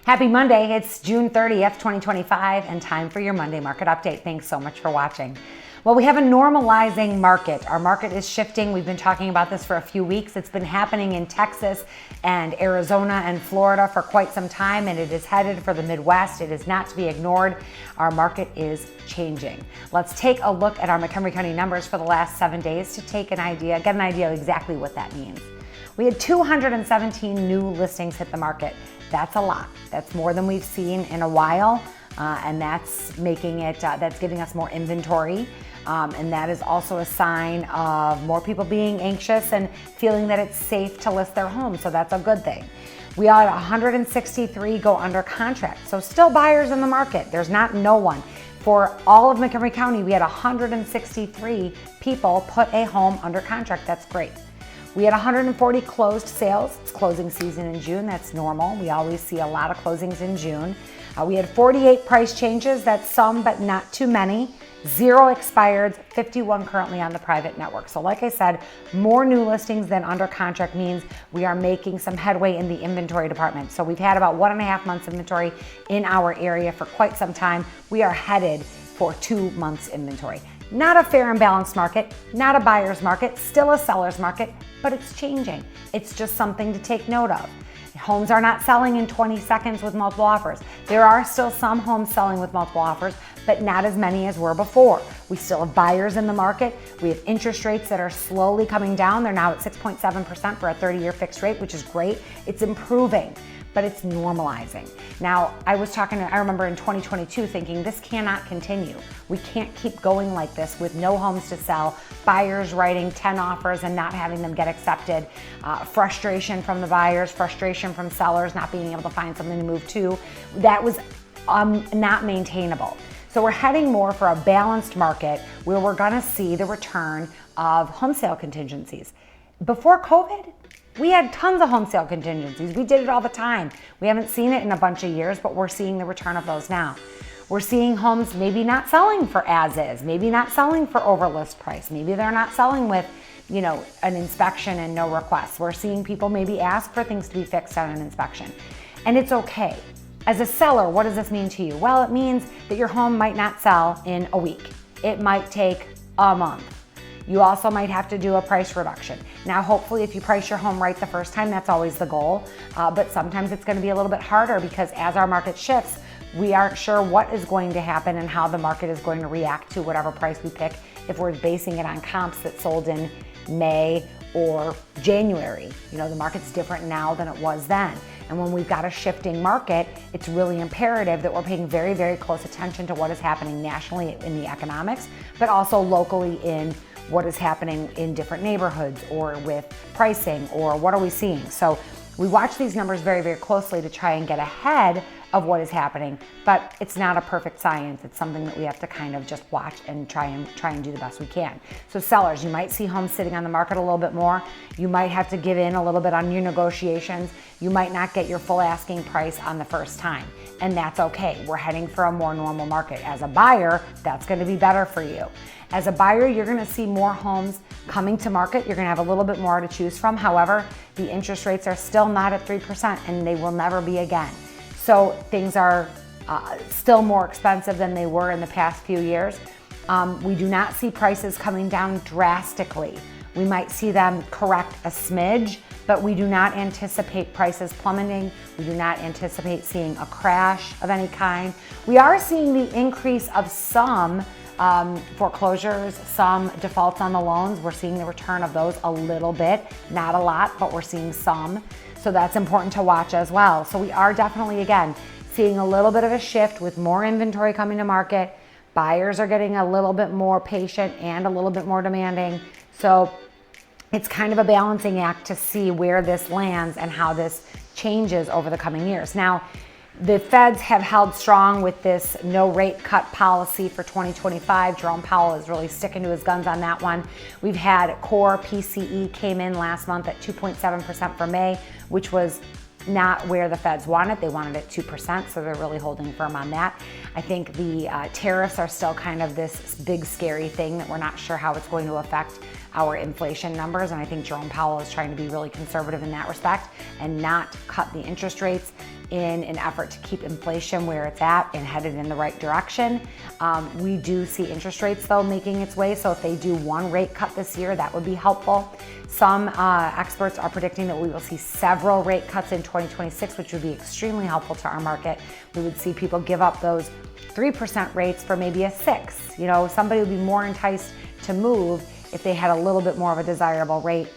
Happy Monday, it's June 30th, 2025, and time for your Monday market update. Thanks so much for watching. Well, we have a normalizing market. Our market is shifting. We've been talking about this for a few weeks. It's been happening in Texas and Arizona and Florida for quite some time, and it is headed for the Midwest. It is not to be ignored. Our market is changing. Let's take a look at our McHenry County numbers for the last 7 days to get an idea of exactly what that means. We had 217 new listings hit the market. That's a lot. That's more than we've seen in a while, and that's making it, that's giving us more inventory. And that is also a sign of more people being anxious and feeling that it's safe to list their home. So that's a good thing. We had 163 go under contract. So still buyers in the market. There's not no one. For all of McHenry County, we had 163 people put a home under contract. That's great. We had 140 closed sales. It's closing season in June. That's normal. We always see a lot of closings in June. We had 48 price changes. That's some, but not too many. 0 expireds, 51 currently on the private network. So like I said, more new listings than under contract means we are making some headway in the inventory department. So we've had about 1.5 months inventory in our area for quite some time. We are headed for 2 months inventory. Not a fair and balanced market, not a buyer's market, still a seller's market, but it's changing. It's just something to take note of. Homes are not selling in 20 seconds with multiple offers. There are still some homes selling with multiple offers, but not as many as were before. We still have buyers in the market. We have interest rates that are slowly coming down. They're now at 6.7% for a 30-year fixed rate, which is great. It's improving, but it's normalizing. Now, I remember in 2022 thinking this cannot continue. We can't keep going like this with no homes to sell, buyers writing 10 offers and not having them get accepted, frustration from the buyers, frustration from sellers not being able to find something to move to. That was not maintainable. So we're heading more for a balanced market where we're gonna see the return of home sale contingencies. Before COVID, we had tons of home sale contingencies. We did it all the time. We haven't seen it in a bunch of years, but we're seeing the return of those now. We're seeing homes maybe not selling for as is, maybe not selling for over list price. Maybe they're not selling with, an inspection and no requests. We're seeing people maybe ask for things to be fixed on an inspection, and it's okay. As a seller, what does this mean to you? Well, it means that your home might not sell in a week. It might take a month. You also might have to do a price reduction. Now, hopefully, if you price your home right the first time, that's always the goal. But sometimes it's going to be a little bit harder because as our market shifts, we aren't sure what is going to happen and how the market is going to react to whatever price we pick if we're basing it on comps that sold in May or January. The market's different now than it was then. And when we've got a shifting market, it's really imperative that we're paying very, very close attention to what is happening nationally in the economics, but also locally in what is happening in different neighborhoods or with pricing or what are we seeing. So we watch these numbers very, very closely to try and get ahead of what is happening, but it's not a perfect science. It's something that we have to kind of just watch and try and do the best we can. So sellers, you might see homes sitting on the market a little bit more. You might have to give in a little bit on your negotiations. You might not get your full asking price on the first time, and that's okay. We're heading for a more normal market. As a buyer, that's going to be better for you. As a buyer, you're going to see more homes coming to market. You're going to have a little bit more to choose from. However, the interest rates are still not at 3%, and they will never be again. So things are still more expensive than they were in the past few years. We do not see prices coming down drastically. We might see them correct a smidge, but we do not anticipate prices plummeting. We do not anticipate seeing a crash of any kind. We are seeing the increase of some foreclosures, some defaults on the loans. We're seeing the return of those a little bit, not a lot, but we're seeing some. So that's important to watch as well. So we are definitely, again, seeing a little bit of a shift with more inventory coming to market. Buyers are getting a little bit more patient and a little bit more demanding. So it's kind of a balancing act to see where this lands and how this changes over the coming years. Now, the feds have held strong with this no rate cut policy for 2025. Jerome Powell is really sticking to his guns on that one. We've had core PCE came in last month at 2.7% for May, which was not where the feds wanted. They wanted it 2%, so they're really holding firm on that. I think the tariffs are still kind of this big scary thing that we're not sure how it's going to affect our inflation numbers, and I think Jerome Powell is trying to be really conservative in that respect and not cut the interest rates. in an effort to keep inflation where it's at and headed in the right direction. We do see interest rates though making its way, so if they do one rate cut this year, that would be helpful. Some experts are predicting that we will see several rate cuts in 2026, which would be extremely helpful to our market. We would see people give up those 3% rates for maybe a 6. You know, somebody would be more enticed to move if they had a little bit more of a desirable rate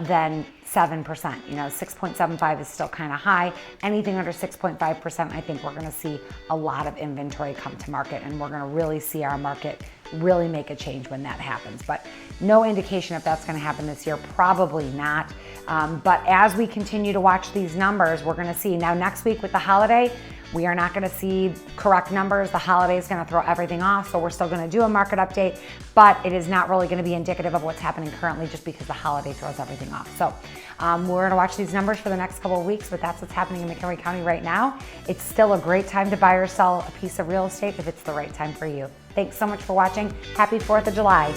than 7%. You know, 6.75 is still kind of high. Anything under 6.5%, I think we're going to see a lot of inventory come to market, and we're going to really see our market really make a change when that happens. But no indication if that's going to happen this year, probably not. But as we continue to watch these numbers, we're going to see. Now next week with the holiday, we are not going to see correct numbers. The holiday is going to throw everything off, so we're still going to do a market update, but it is not really going to be indicative of what's happening currently just because the holiday throws everything off. So we're going to watch these numbers for the next couple of weeks, but that's what's happening in McHenry County right now. It's still a great time to buy or sell a piece of real estate if it's the right time for you. Thanks so much for watching. Happy 4th of July.